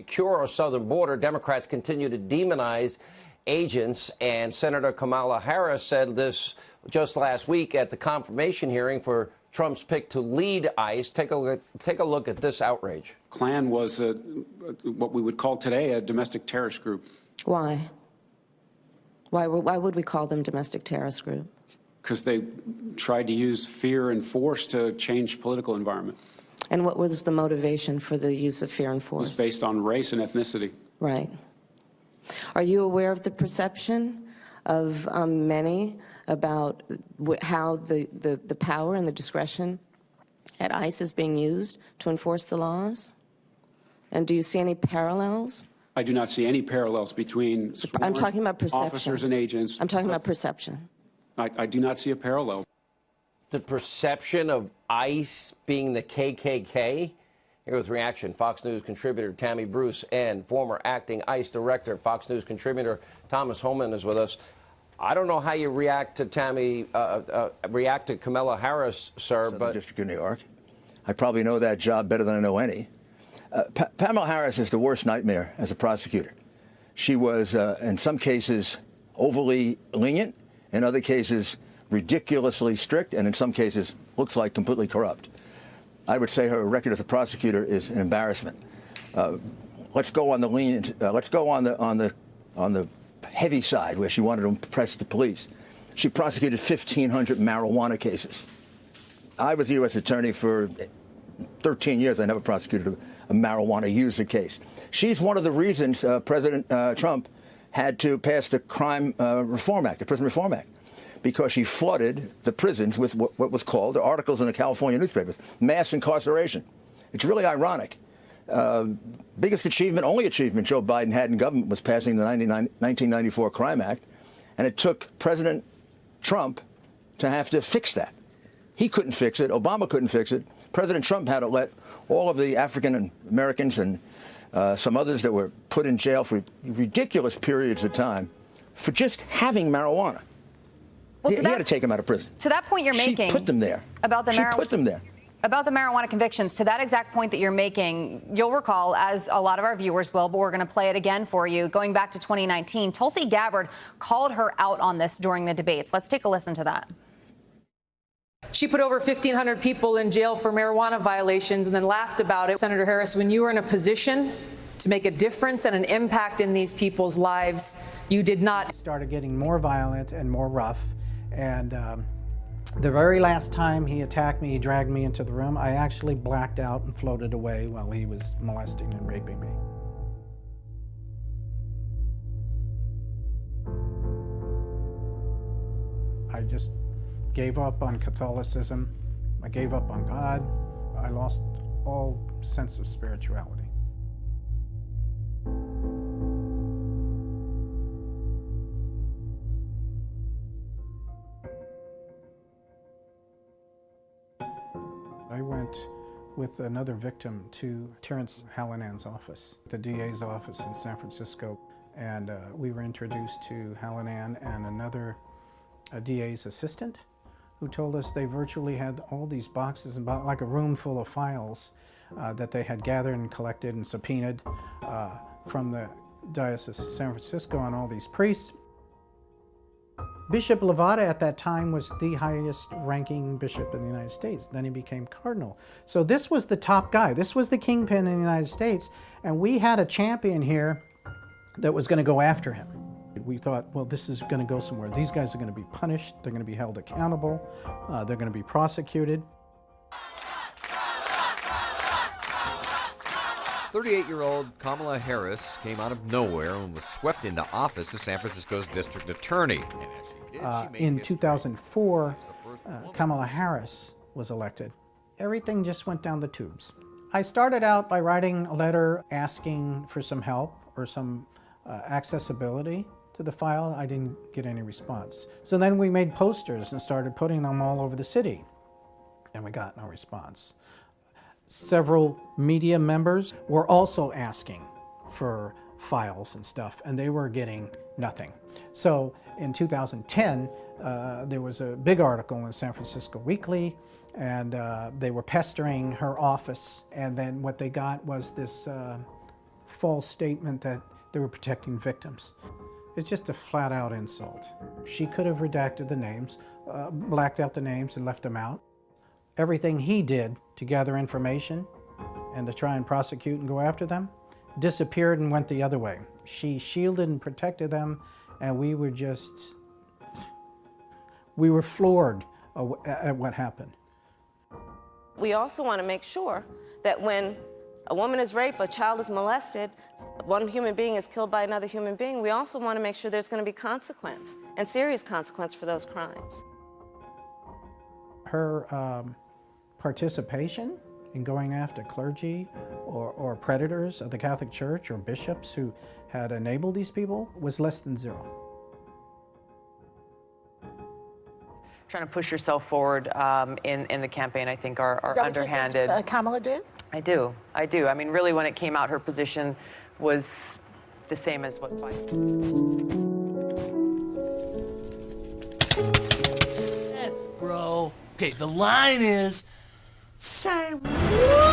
secure our southern border. Democrats continue to demonize agents, and Senator Kamala Harris said this just last week at the confirmation hearing for Trump's pick to lead ICE. Take a look at this outrage. Klan was what we would call today a domestic terrorist group. Why? Why would we call them domestic terrorist group? Because they tried to use fear and force to change political environment. And what was the motivation for the use of fear and force? It was based on race and ethnicity. Right. Are you aware of the perception of many about how the power and the discretion at ICE is being used to enforce the laws? And do you see any parallels? I do not see any parallels between I'm talking about perception. Officers and agents. I'm talking about perception. I do not see a parallel. The perception of ICE being the KKK? Here with reaction, Fox News contributor Tammy Bruce and former acting ICE director, Fox News contributor Thomas Homan is with us. I don't know how you react to Kamala Harris, sir, Southern but District of New York. I probably know that job better than I know any. Kamala Harris is the worst nightmare as a prosecutor. She was, in some cases, overly lenient, in other cases, ridiculously strict, and in some cases, looks like completely corrupt. I would say her record as a prosecutor is an embarrassment. Let's go on the lenient. Let's go on the heavy side, where she wanted to impress the police. She prosecuted 1,500 marijuana cases. I was the U.S. attorney for 13 years. I never prosecuted a marijuana user case. She's one of the reasons President Trump had to pass the Crime Reform Act, the Prison Reform Act, because she flooded the prisons with what was called, the articles in the California newspapers, mass incarceration. It's really ironic. Biggest achievement, only achievement Joe Biden had in government was passing the 1994 Crime Act, and it took President Trump to have to fix that. He couldn't fix it. Obama couldn't fix it. President Trump had to let all of the African Americans and some others that were put in jail for ridiculous periods of time for just having marijuana. Well, he had to take them out of prison. To that point you're making, she put them there. About the she put them there. About the marijuana convictions, to that exact point that you're making, you'll recall, as a lot of our viewers will, but we're going to play it again for you. Going back to 2019, Tulsi Gabbard called her out on this during the debates. Let's take a listen to that. She put over 1,500 people in jail for marijuana violations and then laughed about it. Senator Harris, when you were in a position to make a difference and an impact in these people's lives, you did not. It started getting more violent and more rough. And the very last time he attacked me, he dragged me into the room, I actually blacked out and floated away while he was molesting and raping me. I just gave up on Catholicism. I gave up on God. I lost all sense of spirituality. I went with another victim to Terrence Hallinan's office, the DA's office in San Francisco, and we were introduced to Hallinan and another DA's assistant, who told us they virtually had all these boxes, about like a room full of files that they had gathered and collected and subpoenaed from the Diocese of San Francisco on all these priests. Bishop Levada at that time was the highest ranking bishop in the United States. Then he became cardinal. So this was the top guy. This was the kingpin in the United States. And we had a champion here that was going to go after him. We thought, well, this is going to go somewhere. These guys are going to be punished. They're going to be held accountable. They're going to be prosecuted. 38-year-old Kamala Harris came out of nowhere and was swept into office as San Francisco's district attorney. In 2004, Kamala Harris was elected. Everything just went down the tubes. I started out by writing a letter asking for some help or some accessibility to the file. I didn't get any response. So then we made posters and started putting them all over the city, and we got no response. Several media members were also asking for files and stuff, and they were getting nothing. So in 2010, there was a big article in San Francisco Weekly, and they were pestering her office, and then what they got was this false statement that they were protecting victims. It's just a flat-out insult. She could have redacted the names, blacked out the names and left them out. Everything he did to gather information and to try and prosecute and go after them disappeared and went the other way. She shielded and protected them, and we were floored at what happened. We also want to make sure that when a woman is raped, a child is molested, one human being is killed by another human being, we also want to make sure there's going to be consequence, and serious consequence for those crimes. Her participation in going after clergy or predators of the Catholic Church or bishops who had enabled these people was less than zero. Trying to push yourself forward in the campaign, I think, are underhanded. What you think, Kamala did? I do. I mean, really, when it came out, her position was the same as what Biden. Bro. Okay, the line is, say what?